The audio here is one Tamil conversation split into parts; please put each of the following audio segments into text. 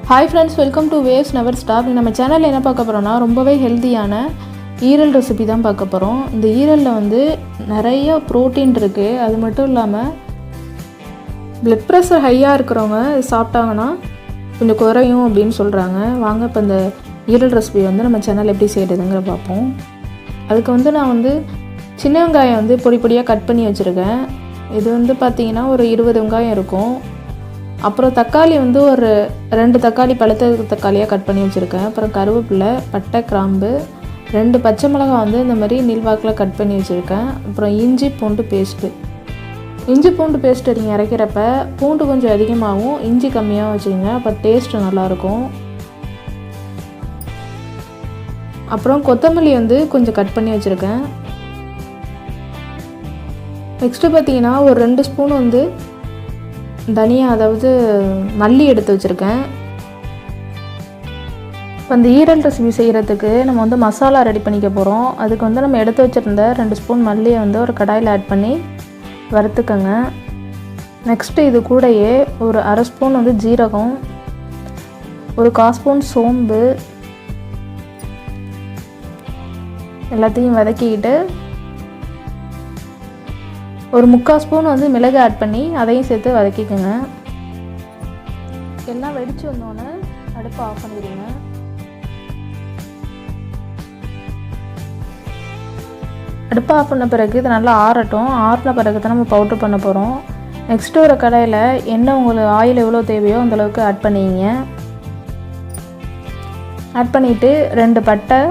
Hi friends, welcome to waves never stop. நம்ம சேனலில் என்ன பார்க்க போகிறோம்னா ரொம்பவே ஹெல்த்தியான ஈரல் ரெசிபி தான் பார்க்க போகிறோம். இந்த ஈரலில் வந்து நிறைய ப்ரோட்டீன் இருக்குது. அது மட்டும் இல்லாமல் பிளட் ப்ரெஷர் ஹையாக இருக்கிறவங்க சாப்பிட்டாங்கன்னா கொஞ்சம் குறையும் அப்படின்னு சொல்கிறாங்க. வாங்க இப்போ இந்த ஈரல் ரெசிபி வந்து நம்ம சேனல் எப்படி செய்கிறதுங்கிற பார்ப்போம். அதுக்கு வந்து நான் வந்து சின்ன வெங்காயம் வந்து பொடி பொடியாக கட் பண்ணி வச்சுருக்கேன். இது வந்து பார்த்திங்கன்னா ஒரு 20 வெங்காயம் இருக்கும். அப்புறம் தக்காளி வந்து ஒரு 2 தக்காளி பழுத்த தக்காளியாக கட் பண்ணி வச்சுருக்கேன். அப்புறம் கருவேப்பிலை, பட்டை, கிராம்பு, 2 பச்சை மிளகாய் வந்து இந்த மாதிரி நீள்வாக்கில் கட் பண்ணி வச்சுருக்கேன். அப்புறம் இஞ்சி பூண்டு பேஸ்ட்டு. இஞ்சி பூண்டு பேஸ்ட்டு நீங்கள் இறக்கிறப்ப பூண்டு கொஞ்சம் அதிகமாகவும் இஞ்சி கம்மியாக வச்சுக்கோங்க, அப்போ டேஸ்ட்டு நல்லாயிருக்கும். அப்புறம் கொத்தமல்லி வந்து கொஞ்சம் கட் பண்ணி வச்சுருக்கேன். நெக்ஸ்ட்டு பார்த்திங்கன்னா ஒரு 2 ஸ்பூன் வந்து தனியா, அதாவது மல்லி எடுத்து வச்சுருக்கேன். இப்போ இந்த ஈரல் ரெசிபி செய்கிறதுக்கு நம்ம வந்து மசாலா ரெடி பண்ணிக்க போகிறோம். அதுக்கு வந்து நம்ம எடுத்து வச்சுருந்த 2 ஸ்பூன் மல்லியை வந்து ஒரு கடாயில் ஆட் பண்ணி வறுத்துக்கோங்க. நெக்ஸ்ட்டு இது கூடயே ஒரு 1/2 ஸ்பூன் வந்து ஜீரகம், ஒரு 1/4 ஸ்பூன் சோம்பு எல்லாத்தையும் வதக்கிக்கிட்டு ஒரு 3/4 ஸ்பூன் வந்து மிளகு ஆட் பண்ணி அதையும் சேர்த்து வதக்கிக்கோங்க. எல்லாம் வெடித்து வந்தோன்னே அடுப்பை ஆஃப் பண்ணிடுங்க. அடுப்பை ஆஃப் பண்ண பிறகு இது நல்லா ஆறட்டும். ஆறின பிறகு தான் நம்ம பவுட்ரு பண்ண போகிறோம். நெக்ஸ்ட்டு ஒரு கடாயில் எண்ணெய் உங்களுக்கு ஆயில் எவ்வளோ தேவையோ அந்தளவுக்கு ஆட் பண்ணிங்க. ஆட் பண்ணிவிட்டு 2 பட்டை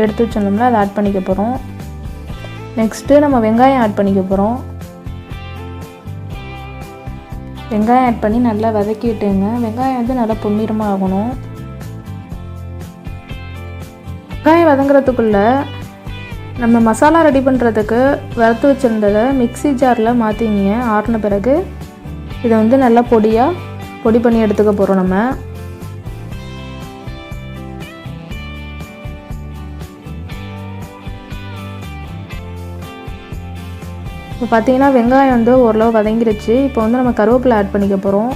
எடுத்து வச்சிருந்தோம்னா அதை ஆட் பண்ணிக்க போகிறோம். நெக்ஸ்ட்டு நம்ம வெங்காயம் ஆட் பண்ணிக்க போகிறோம். வெங்காயம் ஆட் பண்ணி நல்லா வதக்கிட்டுங்க. வெங்காயம் வந்து நல்லா பொன்னிறமாக ஆகணும். வெங்காயம் வதங்குறதுக்குள்ளே நம்ம மசாலா ரெடி பண்ணுறதுக்கு வறுத்து வச்சுருந்ததை மிக்ஸி ஜாரில் மாற்றிங்க. ஆறின பிறகு இதை வந்து நல்லா பொடி பண்ணி எடுத்துக்க போகிறோம். நம்ம இப்போ பார்த்திங்கன்னா வெங்காயம் வந்து ஓரளவு வதங்கிருச்சு. இப்போ வந்து நம்ம கருவேப்பிலை ஆட் பண்ணிக்க போகிறோம்.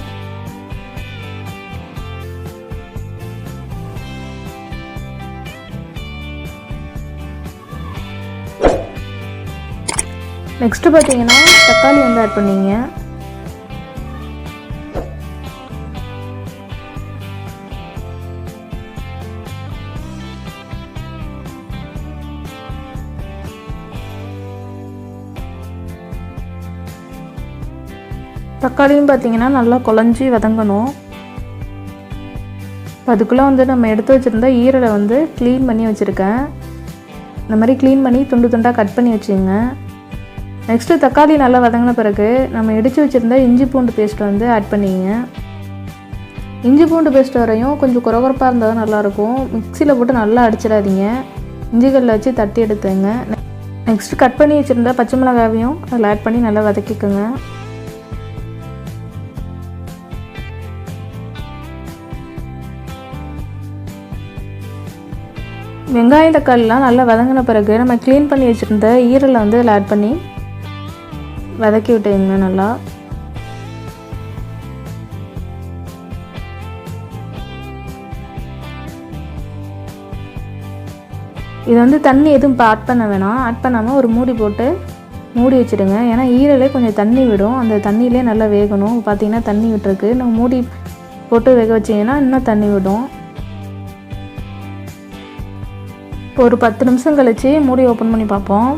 நெக்ஸ்ட்டு பார்த்திங்கன்னா தக்காளி வந்து ஆட் பண்ணிங்க. தக்காளியும் பார்த்திங்கன்னா நல்லா குழஞ்சி வதங்கணும். அதுக்குள்ளே வந்து நம்ம எடுத்து வச்சுருந்த ஈரலை வந்து க்ளீன் பண்ணி வச்சுருக்கேன். இந்த மாதிரி க்ளீன் பண்ணி துண்டு துண்டாக கட் பண்ணி வச்சுங்க. நெக்ஸ்ட்டு தக்காளி நல்லா வதங்கின பிறகு நம்ம இடித்து வச்சுருந்த இஞ்சி பூண்டு பேஸ்ட்டை வந்து ஆட் பண்ணிங்க. இஞ்சி பூண்டு பேஸ்ட் வரையும் கொஞ்சம் குறகுறப்பாக இருந்தால் தான் நல்லாயிருக்கும். மிக்சியில் போட்டு நல்லா அடிச்சிடாதீங்க, இஞ்சி கல்லில் வச்சு தட்டி எடுத்துங்க. நெக்ஸ்ட்டு கட் பண்ணி வச்சுருந்த பச்சை மிளகாவையும் அதில் ஆட் பண்ணி நல்லா வதக்கிக்கோங்க. வெங்காயம் தக்காளிலாம் நல்லா வதங்கின பிறகு நம்ம க்ளீன் பண்ணி வச்சுருந்த ஈரலை வந்து அதில் ஆட் பண்ணி வதக்கி விட்டுங்க. நல்லா இது வந்து தண்ணி எதுவும் இப்போ ஆட் பண்ண வேணாம். ஆட் பண்ணாமல் ஒரு மூடி போட்டு மூடி வச்சுடுங்க. ஏன்னா ஈரலே கொஞ்சம் தண்ணி விடும், அந்த தண்ணியிலே நல்லா வேகணும். பார்த்திங்கன்னா தண்ணி விட்டுருக்கு. நம்ம மூடி போட்டு வேக வச்சிங்கன்னா இன்னும் தண்ணி விடும். இப்போ ஒரு 10 நிமிஷம் கழித்து மூடி ஓப்பன் பண்ணி பார்ப்போம்.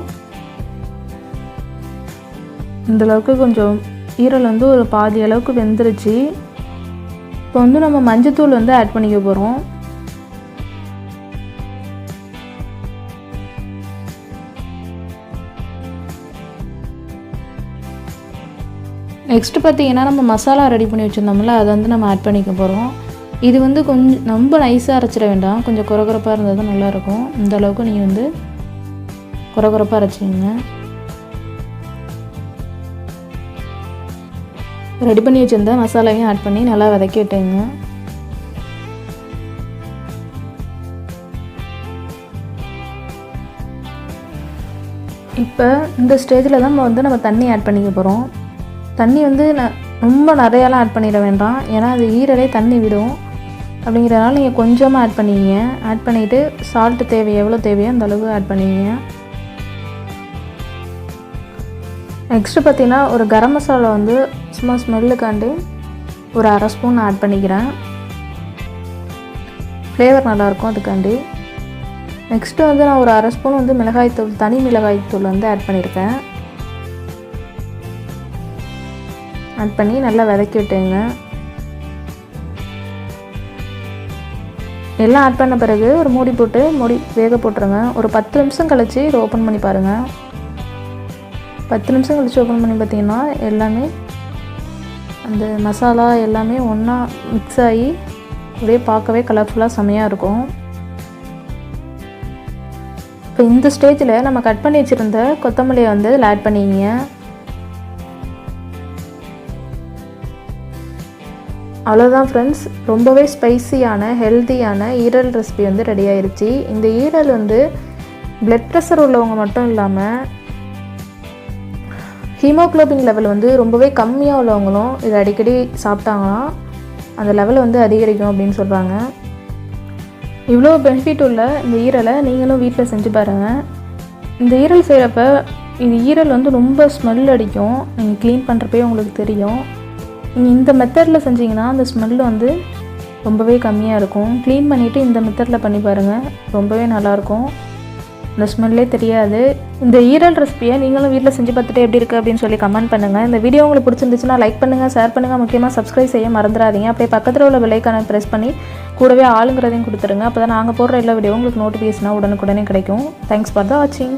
இந்தளவுக்கு கொஞ்சம் ஈரல் வந்து ஒரு பாதி அளவுக்கு வெந்துருச்சு. இப்போ வந்து நம்ம மஞ்சத்தூள் வந்து ஆட் பண்ணிக்க போகிறோம். நெக்ஸ்ட்டு பார்த்திங்கன்னா நம்ம மசாலா ரெடி பண்ணி வச்சுருந்தோம்ல, அதை வந்து நம்ம ஆட் பண்ணிக்க போகிறோம். இது வந்து கொஞ்சம் ரொம்ப நைஸாக அரைச்சிட வேண்டாம், கொஞ்சம் குறகுறப்பாக இருந்தால் தான் நல்லாயிருக்கும். இந்த அளவுக்கு நீங்கள் வந்து குறகுறப்பாக அரைச்சிங்க. ரெடி பண்ணி வச்சுருந்த மசாலாவையும் ஆட் பண்ணி நல்லா வதக்கி விட்டுங்க. இப்போ இந்த ஸ்டேஜில் தான் நம்ம தண்ணி ஆட் பண்ணிக்க போகிறோம். தண்ணி வந்து ரொம்ப நிறையாலாம் ஆட் பண்ணிட வேண்டாம், ஏன்னா அது ஈரலே தண்ணி விடும். அப்படிங்கிறதுனால நீங்கள் கொஞ்சமாக ஆட் பண்ணிங்க. ஆட் பண்ணிவிட்டு சால்ட்டு எவ்வளோ தேவையோ அந்த அளவு ஆட் பண்ணிங்க. நெக்ஸ்ட்டு பார்த்திங்கன்னா ஒரு கரம் மசாலா வந்து சும்மா ஸ்மெல்லுக்காண்டி ஒரு 1/2 ஸ்பூன் ஆட் பண்ணிக்கிறேன். ஃப்ளேவர் நல்லாயிருக்கும் அதுக்காண்டி. நெக்ஸ்ட்டு வந்து நான் ஒரு 1/2 ஸ்பூன் வந்து மிளகாய்த்தூள், தனி மிளகாய்த்தூள் வந்து ஆட் பண்ணியிருக்கேன். ஆட் பண்ணி நல்லா வதக்கி விட்டுங்க. எல்லாம் ஆட் பண்ண பிறகு ஒரு மூடி போட்டு வேக போட்டுருங்க. ஒரு 10 நிமிஷம் கழித்து இதை ஓப்பன் பண்ணி பாருங்கள். 10 நிமிஷம் கழித்து ஓப்பன் பண்ணி பார்த்திங்கன்னா எல்லாமே அந்த மசாலா எல்லாமே ஒன்றா மிக்ஸ் ஆகி அப்படியே பார்க்கவே கலர்ஃபுல்லாக செமையாக இருக்கும். இப்போ இந்த ஸ்டேஜில் நம்ம கட் பண்ணி வச்சுருந்த கொத்தமல்லியை வந்து இதில் ஆட் பண்ணிங்க. அவ்வளோதான் ஃப்ரெண்ட்ஸ், ரொம்பவே ஸ்பைசியான ஹெல்த்தியான ஈரல் ரெசிபி வந்து ரெடி ஆயிடுச்சு. இந்த ஈரல் வந்து பிளட் ப்ரெஷர் உள்ளவங்க மட்டும் இல்லாமல் ஹீமோக்ளோபின் லெவல் வந்து ரொம்பவே கம்மியாக உள்ளவங்களும் இதை அடிக்கடி சாப்பிட்டாங்கன்னா அந்த லெவல் வந்து அதிகரிக்கும் அப்படின்னு சொல்கிறாங்க. இவ்வளோ பெனிஃபிட் உள்ள இந்த ஈரலை நீங்களும் வீட்டில் செஞ்சு பாருங்கள். இந்த ஈரல் செய்கிறப்ப இந்த ஈரல் வந்து ரொம்ப ஸ்மெல் அடிக்கும். நீங்கள் க்ளீன் பண்ணுறப்பே உங்களுக்கு தெரியும். நீங்கள் இந்த மெத்தடில் செஞ்சிங்கன்னா அந்த ஸ்மெல் வந்து ரொம்பவே கம்மியாக இருக்கும். க்ளீன் பண்ணிவிட்டு இந்த மெத்தடில் பண்ணி பாருங்கள், ரொம்பவே நல்லாயிருக்கும். இந்த ஸ்மெல்லே தெரியாது. இந்த ஈரல் ரெசிபியை நீங்களும் வீட்டில் செஞ்சு பார்த்துட்டு எப்படி இருக்குது அப்படின்னு சொல்லி கமெண்ட் பண்ணுங்கள். இந்த வீடியோ உங்களுக்கு பிடிச்சிருந்துச்சுன்னா லைக் பண்ணுங்கள், ஷேர் பண்ணுங்கள், முக்கியமாக சப்ஸ்கிரைப் செய்ய மறந்துடாதீங்க. அப்படியே பக்கத்தில் உள்ள பெல் ஐகானை ப்ரெஸ் பண்ணி கூடவே ஆளுங்கிறதையும் கொடுத்துருங்க. அப்போ தான் நாங்கள் போடுற எல்லா வீடியோ உங்களுக்கு நோட்டிஃபிகேஷனாக உடனுக்குடனே கிடைக்கும். தேங்க்ஸ் ஃபார் த வாட்சிங்.